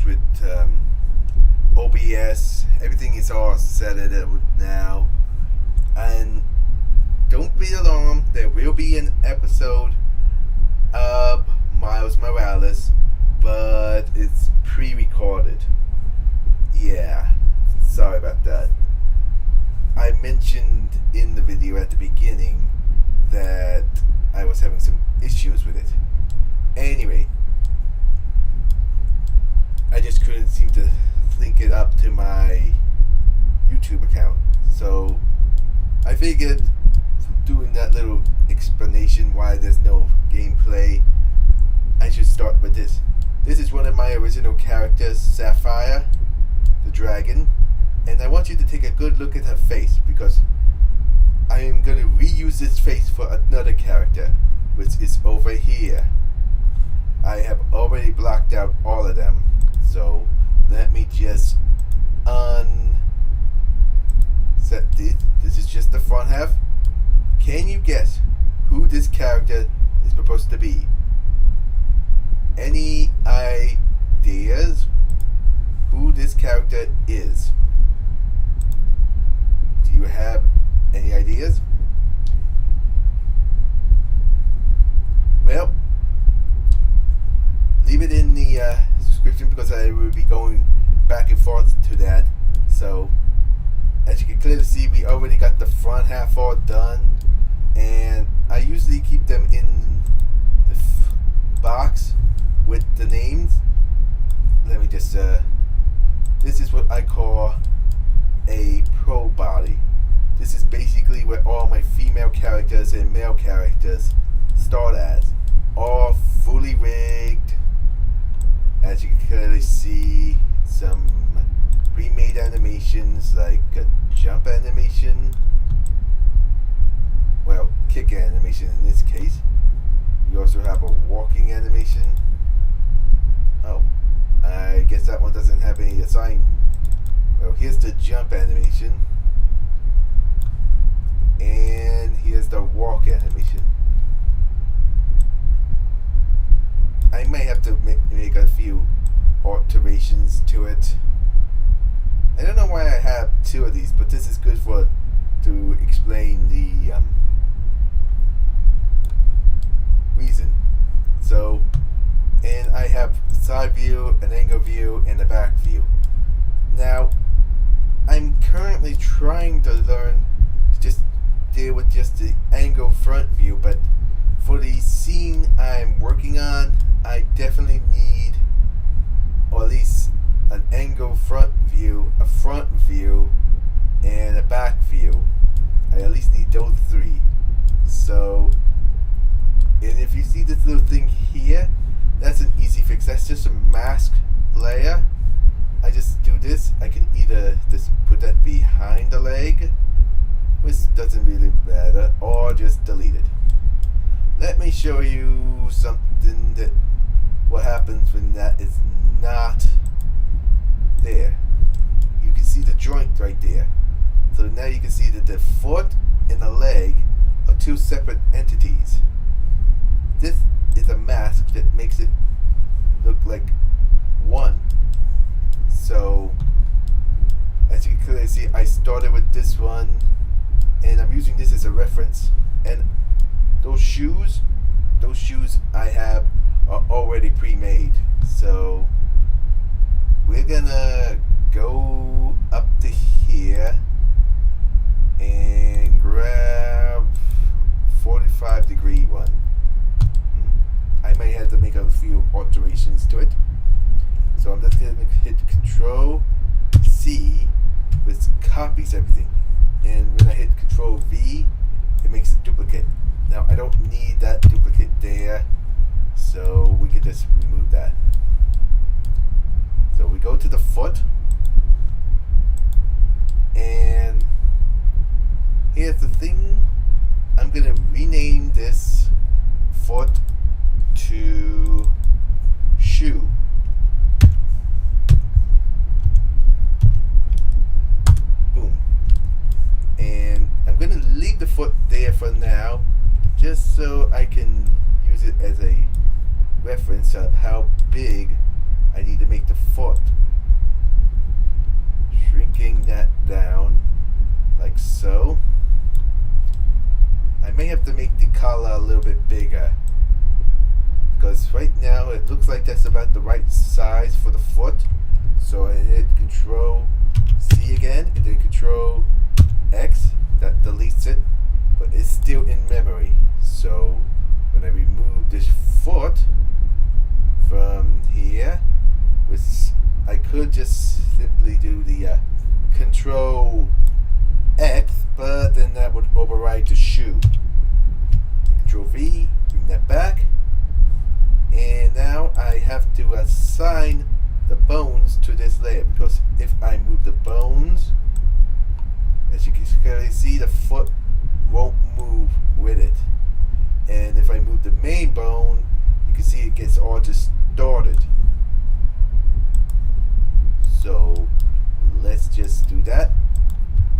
issues with OBS. Everything is all set it now. And don't be alarmed, there will be an episode of Miles Morales, but it's pre-recorded. Yeah, sorry about that. I mentioned in the video at the beginning that I was having some issues with it. Anyway, I just couldn't seem to link it up to my YouTube account. So I figured doing that little explanation why there's no gameplay, I should start with this. This is one of my original characters, Sapphire the Dragon, and I want you to take a good look at her face because I am going to reuse this face for another character, which is over here. I have already blocked out all of them, so let me just unset this. This is just the front half. Can you guess who this character is supposed to be? Any ideas who this character is? Do you have any ideas? Well, leave it in the description because I will be going back and forth to that. So, as you can clearly see, we already got the front half all done, and I usually keep them in the box with the names. Let me just this is what I call a pro body. This is basically where all my female characters and male characters start as, all fully rigged. As you can clearly see, some pre-made animations like a jump animation, well, kick animation in this case. You also have a walking animation. Oh, I guess that one doesn't have any assigned. Well, here's the jump animation, and here's the walk animation. I might have to make a few alterations to it. I don't know why I have two of these, but this is good to explain the reason. So, and I have side view, an angle view, and a back view. Now, I'm currently trying to learn to just deal with just the angle front view, but for the scene I'm working on, I definitely need, or at least an angle front view, a front view, and a back view. I at least need those three. So, and if you see this little thing here, that's an easy fix. That's just a mask layer. I just do this. I can either just put that behind the leg, which doesn't really matter, or just delete it. Let me show you something that what happens when that is not there. You can see the joint right there. So now you can see that the foot and the leg are two separate entities. This is a mask that makes it look like one. So, as you can clearly see, I started with this one, and I'm using this as a reference. And those shoes I have are already pre-made. So, we're gonna go up to here and grab 45-degree one. I may have to make a few alterations to it. So I'm just going to hit Control C, which copies everything. And when I hit Control V, it makes a duplicate. Now I don't need that duplicate there, so we can just remove that. So we go to the foot, and here's the thing. I'm going to rename this foot to shoe. Boom. And I'm going to leave the foot there for now, just so I can use it as a reference of how big I need to make the foot. Shrinking that down like so. I may have to make the collar a little bit bigger, because right now it looks like that's about the right size for the foot. So I hit Control C again, and then Control X. That deletes it, but it's still in memory. So when I remove this foot from here, which I could just simply do the Control X, but then that would override the shoe. Control V, bring that back, and now I have to assign the bones to this layer, because if I move the bones, as you can clearly see, the foot won't move with it. And if I move the main bone, you can see it gets all distorted. So let's just do that.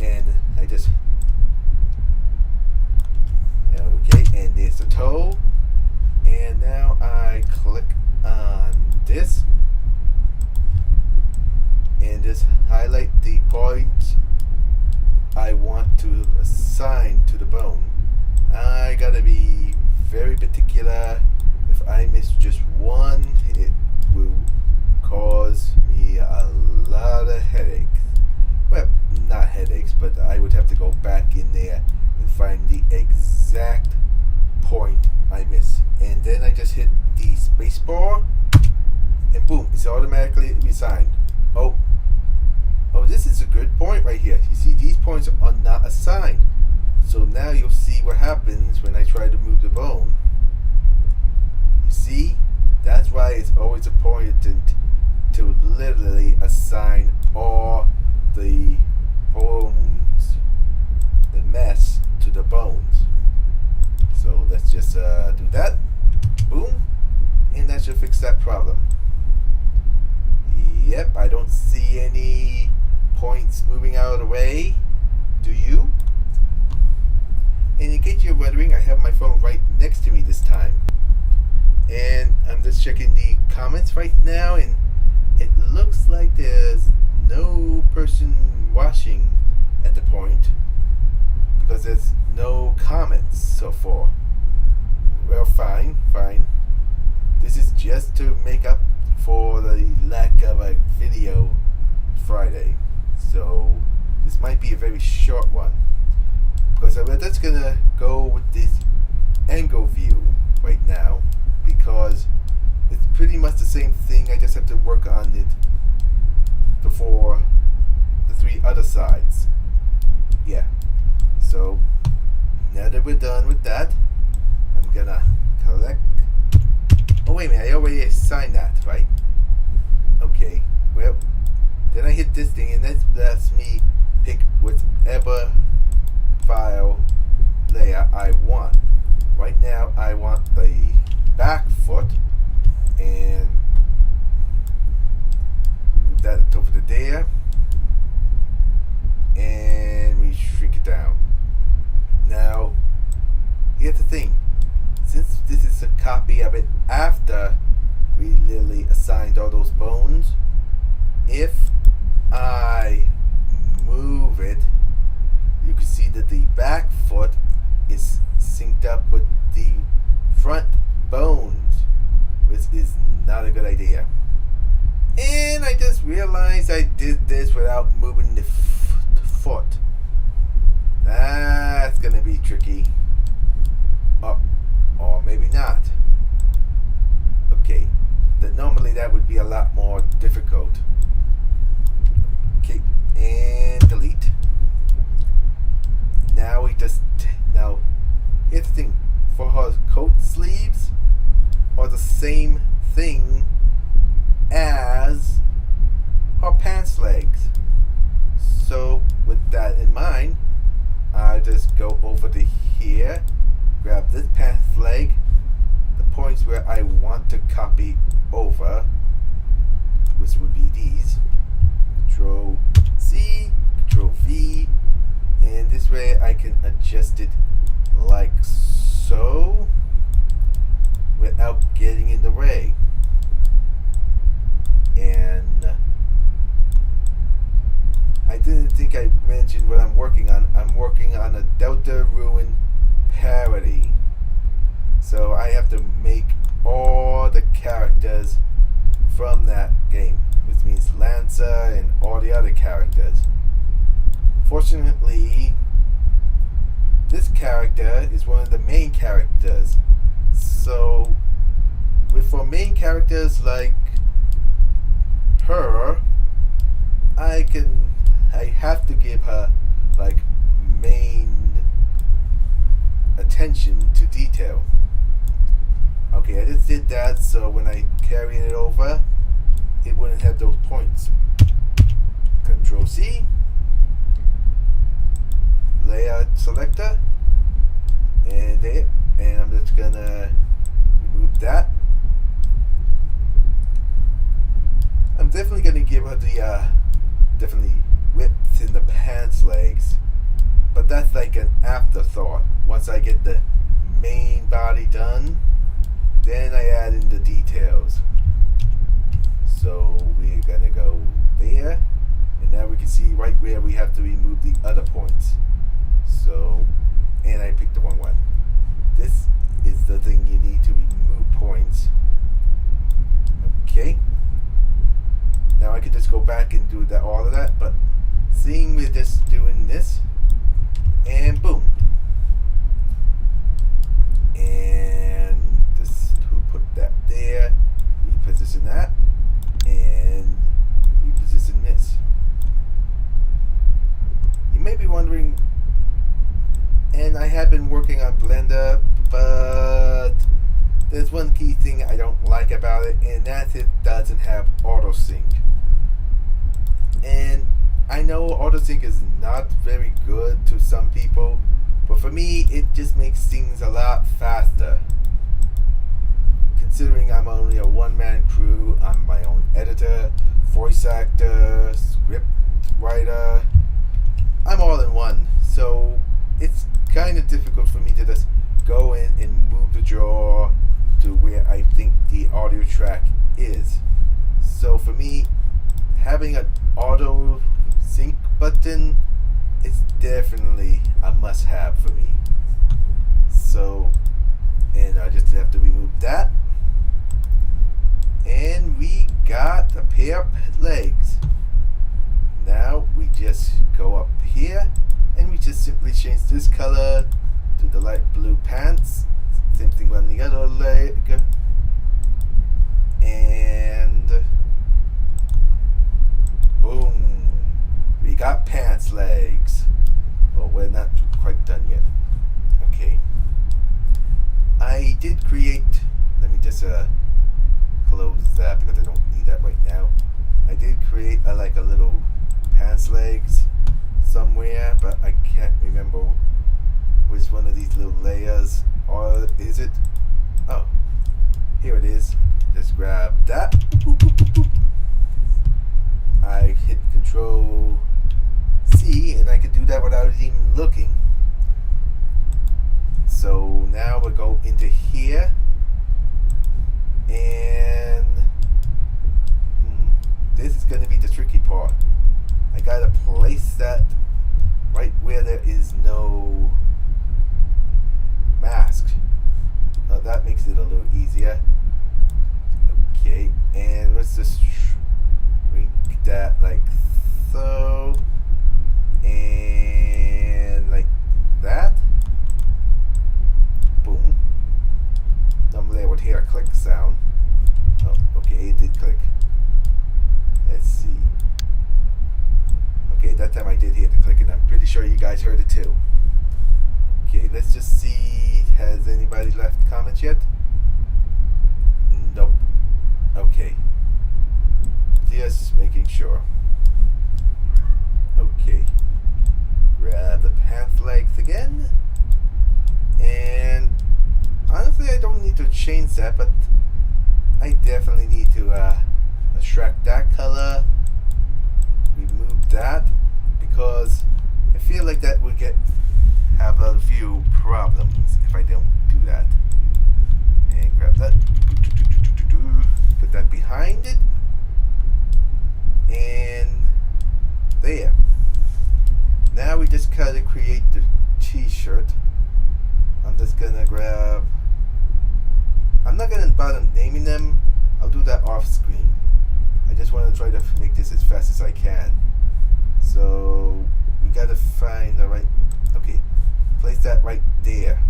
And I just, okay, and there's the toe. And now I click on this and just highlight the points I want to assign to the bone. I gotta be very particular. If I miss just one, it will cause me a lot of headaches. Well, not headaches, but I would have to go back in there and find the exact point I miss. And then I just hit the space bar, and boom, it's automatically assigned. Oh, this is a good point right here. You see, these points are not assigned. So now you'll see what happens when I try to move the bone. You see, that's why it's always important to literally assign all the bones, the mess, to the bones. So let's just do that. Boom. And that should fix that problem. Yep, I don't see any points moving out of the way. Do you? And in case you're wondering, I have my phone right next to me this time. And I'm just checking the comments right now, and it looks like there's no person watching at the point, because there's no comments so far. Well, fine. This is just to make up for the lack of a video Friday. So this might be a very short one, because I'm just gonna go with this angle view right now, because it's pretty much the same thing. I just have to work on it before the three other sides. Yeah. So now that we're done with that, I'm gonna collect. Oh wait a minute, I already assigned that, right? Okay. Well, then I hit this thing, and that lets me pick whichever file layer I want. Right now I want the back foot, and move that over to there, and we shrink it down. Now here's the thing, since this is a copy of it after we literally assigned all those bones, if I move it, you can see that the back foot is synced up with the front bones, which is not a good idea. And I just realized I did this without moving the foot. That's gonna be tricky. Or maybe not. Okay, normally that would be a lot more difficult. Okay, and delete. Now here's the thing, for her coat sleeves are the same thing as her pants legs. So with that in mind, I just go over to here, grab this pants leg, the points where I want to copy over, which would be these. Control C, Control V, and this way I can adjust it like so without getting in the way. And working on. I'm working on a Delta Ruin parody. So I have to make all the characters from that game, which means Lancer and all the other characters. Fortunately, this character is one of the main characters. So, for main characters like her, I have to give her like main attention to detail. Okay, I just did that so when I carry it over, it wouldn't have those points. Control C, layout selector, and there, and I'm just gonna remove that. I'm definitely gonna give her the definitely width in the pants legs, but that's like an afterthought. Once I get the main body done, then I add in the details. So we're gonna go there, and now we can see right where we have to remove the other points. So, and I picked the wrong one. This is the thing you need to remove points. Okay. Now I could just go back and do that, all of that, but seeing we're just doing this, and boom. And just to put that there, reposition that, and reposition this. You may be wondering, and I have been working on Blender, but there's one key thing I don't like about it, and that's it doesn't have auto-sync. And I know auto-sync is not very good to some people, but for me it just makes things a lot faster. Considering I'm only a one-man crew, I'm my own editor, voice actor, script writer, I'm all in one. So it's kind of difficult for me to just go in and move the draw to where I think the audio track is. So for me, having an auto sync button is definitely a must-have for me. So, and I just have to remove that, and we got a pair of legs. Now we just go up here, and we just simply change this color to the light blue pants. Same thing on the other leg, and boom, we got pants legs. Oh, we're not quite done yet. Okay, I did create, let me just close that because I don't need that right now. I did create like a little pants legs somewhere, but I can't remember which one of these little layers, or is it? Oh, here it is. Just grab that. I hit Control C, and I can do that without even looking. So now we'll go into here, and this is going to be the tricky part. I gotta place that right where there is no mask. Now that makes it a little easier. Okay, and let's just make that like so, and like that. Boom. Normally I would hear a click sound. Oh, okay, it did click. Let's see. Okay, that time I did hear the click, and I'm pretty sure you guys heard it too. Okay, let's just see. Has anybody left comments yet? Nope. Okay. Just making sure. Okay. Grab the pants legs again. And honestly, I don't need to change that, but I definitely need to extract that color, remove that, because I feel like that would have a few problems if I don't do that. And grab that, put that behind it, and there. Now we just kind off screen. I just want to try to make this as fast as I can. So we gotta find the right. Okay, place that right there.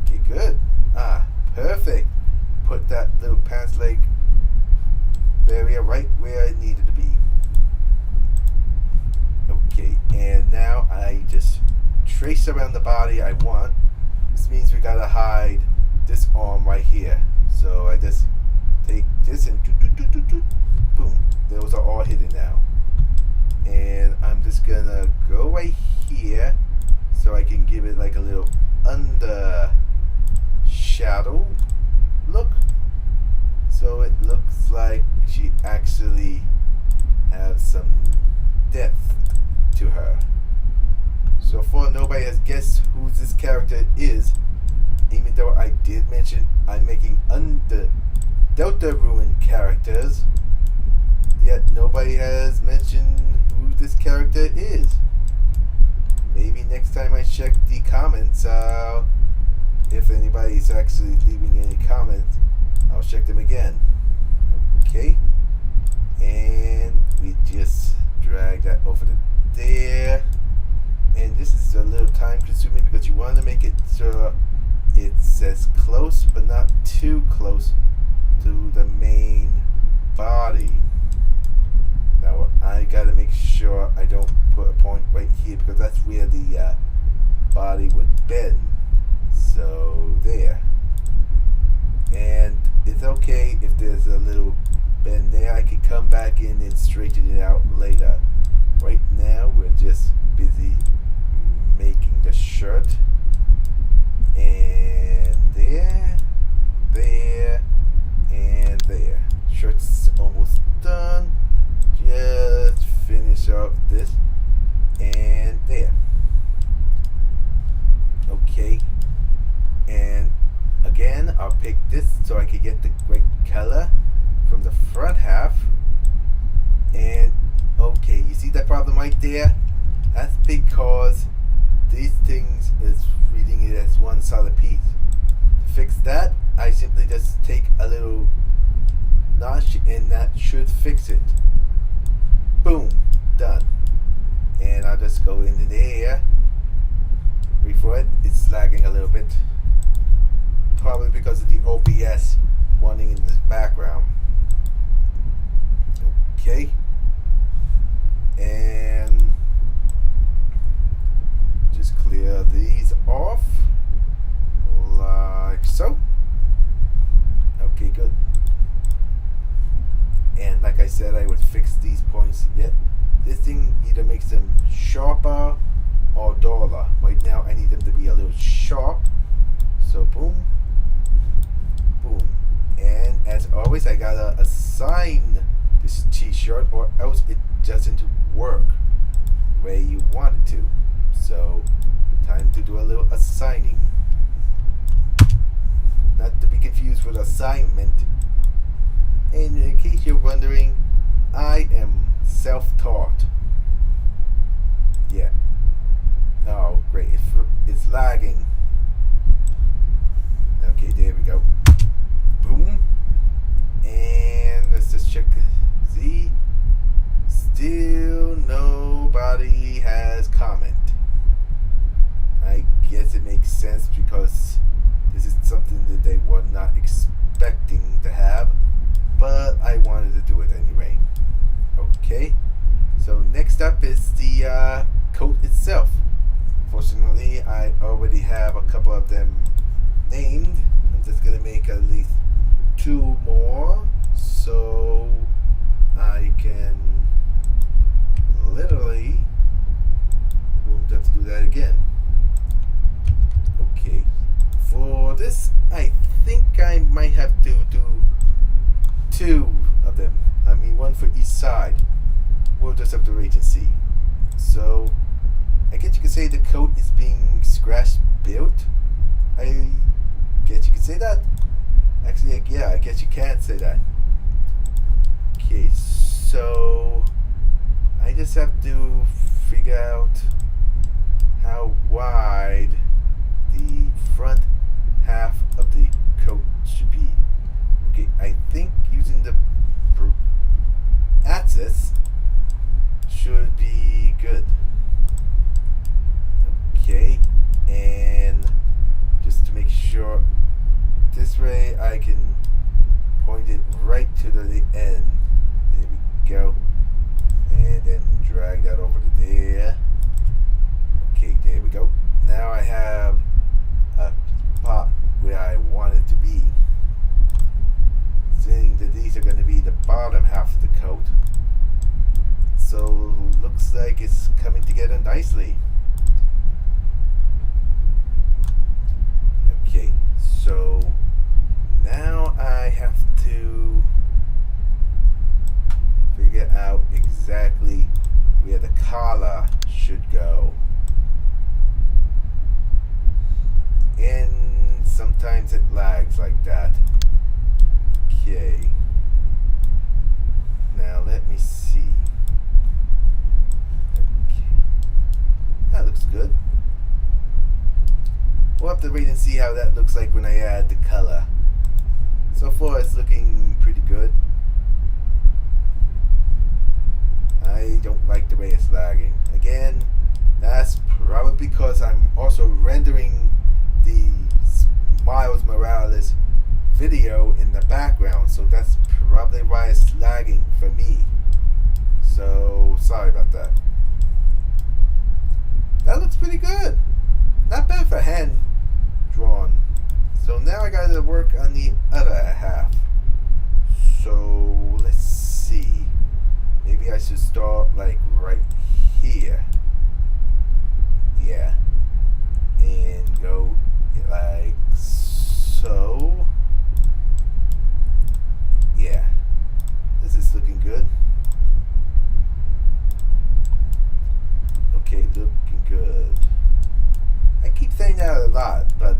Okay, good. Perfect. Put that little pants leg barrier right where it needed to be. Okay, and now I just trace around the body I want. This means we gotta hide this arm right here. So I just take this and boom. Those are all hidden now. And I'm just gonna go right here so I can give it like a little under shadow look. So it looks like she actually has some depth to her. So far nobody has guessed who this character is, even though I did mention I'm making Deltarune characters, yet nobody has mentioned who this character is. Maybe next time I check the comments, if anybody's actually leaving any comments, I'll check them again. Okay, and we just drag that over to there. And this is a little time consuming because you want to make it so it's as close but not too close to the main body. Now I gotta make sure I don't put a point right here because that's where the body would bend. So there. And it's okay if there's a little bend there. I can come back in and straighten it out later. Right now we're just busy making the shirt. And there, and there. Shirt's almost done. Just finish up this and there. Okay. And again, I'll pick this so I can get the right color from the front half. And okay, you see that problem right there? That's because these things is reading it as one solid piece. To fix that, I simply just take a little notch and that should fix it. Boom, done. And I'll just go in there. Before it's lagging a little bit. Probably because of the OBS wanting in the background. Okay. And just clear these off like so. Okay, good. And like I said, I would fix these points yet. This thing either makes them sharper or duller. Right now I need them to be a little sharp. So boom, boom. And as always, I gotta assign this t-shirt or else it doesn't work the way you want it to. So time to do a little assigning. Not to be confused with assignment. And in case you're wondering, I am self-taught. Yeah. Oh, great. It's lagging. Okay, there we go. Boom. And let's just check. See? Still nobody has comment. I guess it makes sense because this is something that they were not expecting to have. But I wanted to do it anyway. Okay. So next up is the coat itself. Fortunately, I already have a couple of them named. I'm just going to make at least 2 more so I can literally won't have to do that again. Okay. For this, I think I might have to do 2 of them. I mean, 1 for each side. We'll just have to wait and see. So I guess you could say the coat is being scratch built. I guess you could say that. Actually, yeah, I guess you can say that. Okay, so I just have to figure out how wide the front half of the coat should be. Okay, I think using axis should be good. Okay, and just to make sure, this way I can point it right to the end. There we go. And then drag that over to there. Okay, there we go. Now I have a spot where I want it to be. Seeing that these are going to be the bottom half of the coat. So looks like it's coming together nicely. Okay, so now I have to figure out exactly where the collar should go. And sometimes it lags like that. Okay. Now let me see. Okay. That looks good. We'll have to wait and see how that looks like when I add the color. So far it's looking pretty good. I don't like the way it's lagging. Again, that's probably because I'm also rendering the Miles Morales video in the background, so that's probably why it's lagging for me. So sorry about that. That looks pretty good. Not bad for hand drawn. So now I gotta work on the other half. So let's see. Maybe I should start like right here. Yeah. And go like so. Yeah. This is looking good. Okay, looking good. I keep saying that a lot, but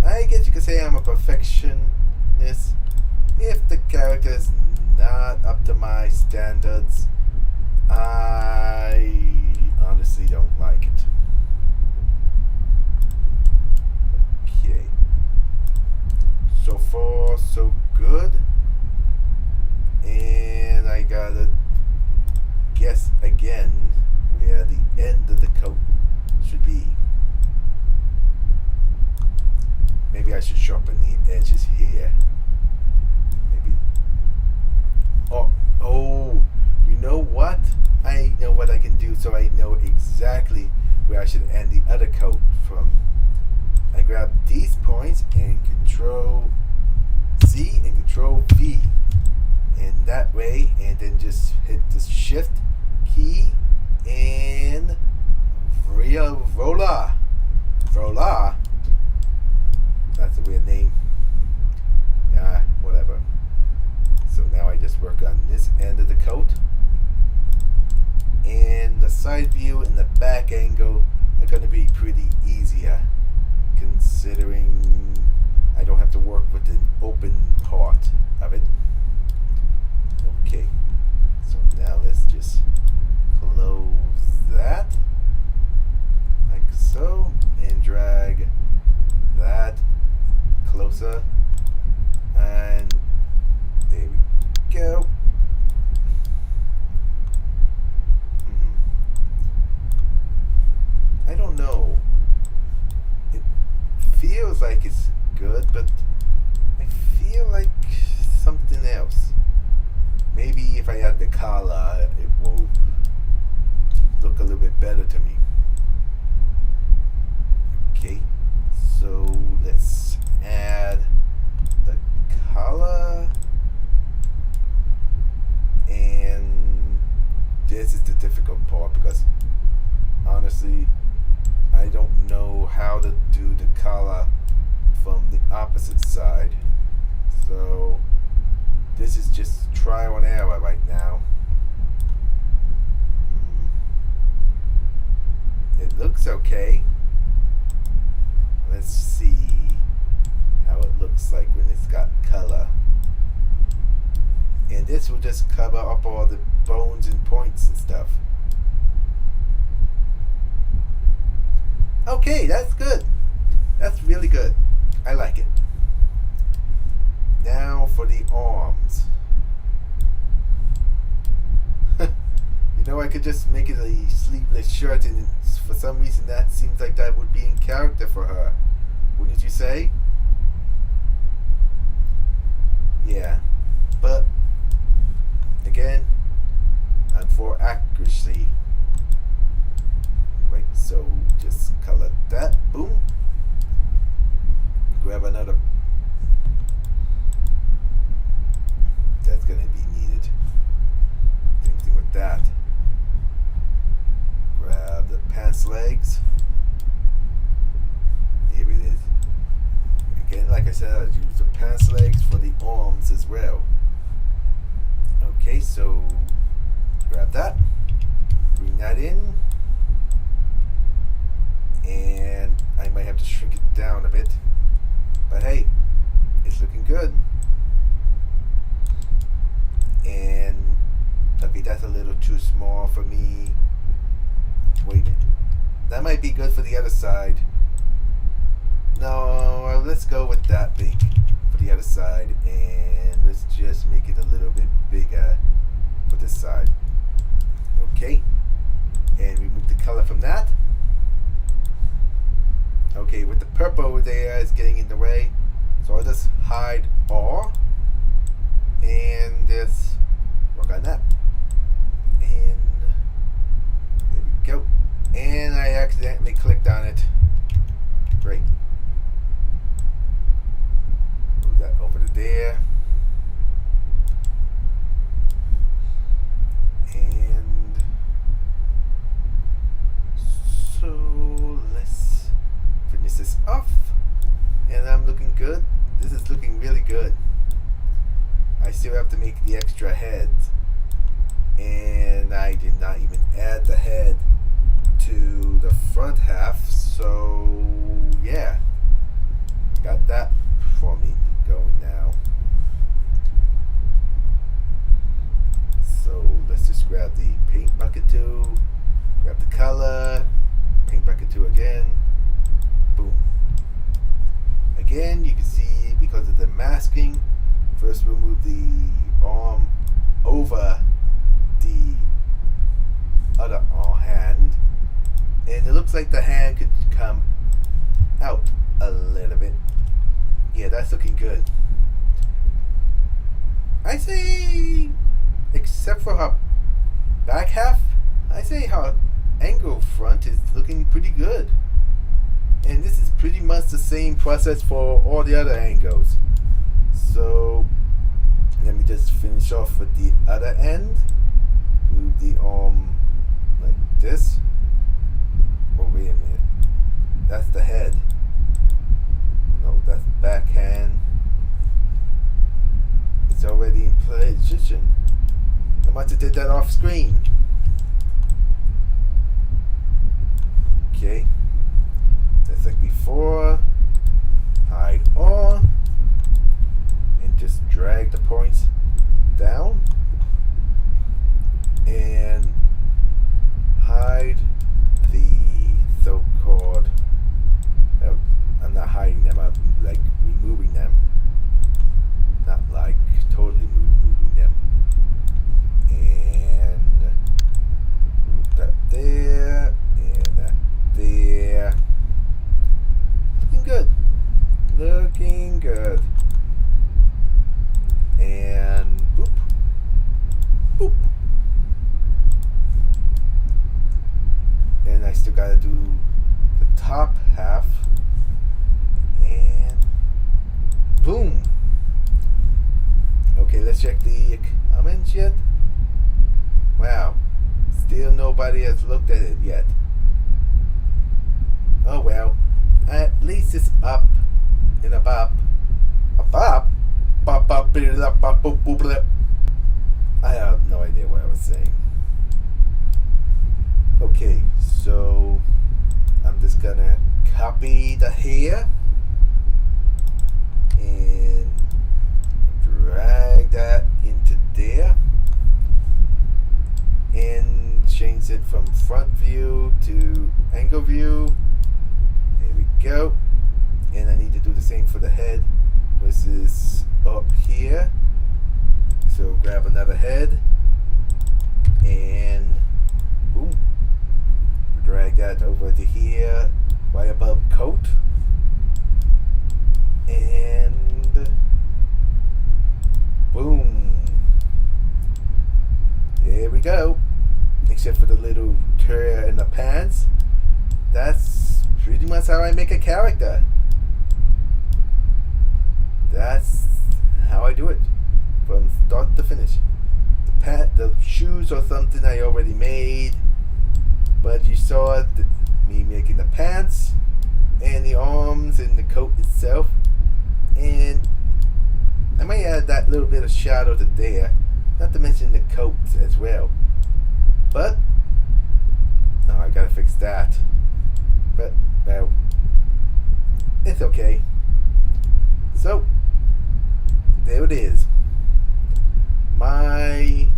I guess you could say I'm a perfectionist. If the character is not up to my standards, I honestly don't like it. Okay. So far, so good. And I gotta guess again where the end of the coat should be. Maybe I should sharpen the edges here. Maybe. Oh, you know what? I know what I can do, so I know exactly where I should end the other coat from. I grab these points and Control C and Control V. And that way, and then just hit the Shift key and voila. Voila. That's a weird name. Whatever. So now I just work on this end of the coat. And the side view and the back angle are going to be pretty easier, considering I don't have to work with the open part of it. Okay. So now let's just close that. Like so. And drag that closer, and there we go. I don't know. It feels like it's good, but I feel like something else. Maybe if I add the collar, it will look a little bit better to me. Okay. So let's add the color, and this is the difficult part because honestly I don't know how to do the color from the opposite side, so this is just trial and error right now. It looks okay. Let's see how it looks like when it's got color. And this will just cover up all the bones and points and stuff. Okay, that's good. That's really good. I like it. Now for the arms. I could just make it a sleeveless shirt, and for some reason that seems like that would be in character for her. Wouldn't you say? Yeah. But again, I'm for accuracy. Right, so just color that. Boom. Grab another. That's gonna be needed. Same thing with that. Grab the pants legs. Here it is. Again, like I said, I'd use the pants legs for the arms as well. Okay, so grab that, bring that in, and I might have to shrink it down a bit, but hey, it's looking good. And okay, that's a little too small for me. Wait a minute, that might be good for the other side. No, let's go with that big for the other side, and let's just make it a little bit bigger for this side. Okay, and remove the color from that. Okay, with the purple over there is getting in the way, so I'll just hide all, and just work on that. And there we go. And I accidentally clicked on it. Great. Move that over to there. And so let's finish this off. And I'm looking good. This is looking really good. I still have to make the extra heads. And I did not even add the head to the front half. So yeah, got that for me going now. So let's just grab the paint bucket tool, grab the color, paint bucket tool again, boom. Again, you can see because of the masking, first we'll move the arm over the other hand, and it looks like the hand could come out a little bit. Yeah, that's looking good. I say, except for her back half, I say her angle front is looking pretty good. And this is pretty much the same process for all the other angles. So let me just finish off with the other end. Move the arm like this. Oh, wait a minute. That's the head. No, that's backhand. It's already in position. I must have did that off screen. Okay. That's like before. Hide all. And just drag the points down. And hide the so-called, I'm not hiding them, I'm like removing them. Not like totally removing them. And put that there, and that there. Looking good. Looking good. And boop. Boop. And I still gotta do the top half. And boom. Okay, let's check the comments yet. Wow, still nobody has looked at it yet. Oh well, at least it's up in a bop. A bop? Bop bop bop bop boop boop blip. I have no idea what I was saying. Okay, so I'm just gonna copy the hair and drag that into there and change it from front view to angle view. There we go. And I need to do the same for the head, which is up here. So grab another head and over to here, right above coat. And boom. There we go. Except for the little tear in the pants. That's pretty much how I make a character. That's how I do it. From start to finish. The shoes are something I already made. But you saw me making the pants. And the arms and the coat itself. And I might add that little bit of shadow to there. Not to mention the coat as well. But oh, I gotta fix that. But well, it's okay. So there it is. My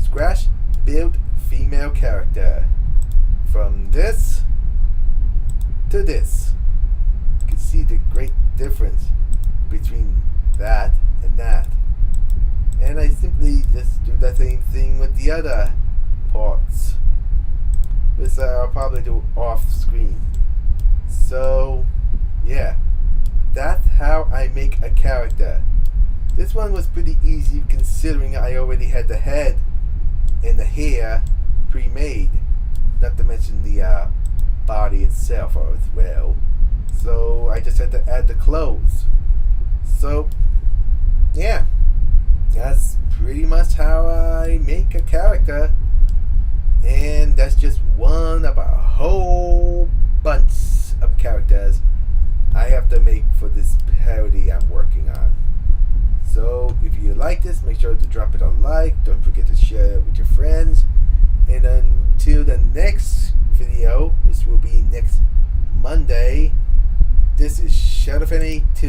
scratch built female character. From this to this. You can see the great difference between that and that. And I simply just do the same thing with the other parts. This I'll probably do off screen. So, yeah. That's how I make a character. This one was pretty easy considering I already had the head and the hair pre-made. Not to mention the body itself as well. So I just had to add the clothes. So, yeah. That's pretty much how I make a character. And that's just one of a whole bunch of characters I have to make for this parody I'm working on. So if you like this, make sure to drop it a like. Don't forget to share it with your friends. And until the next video, which will be next Monday, this is Shadowfanny 2.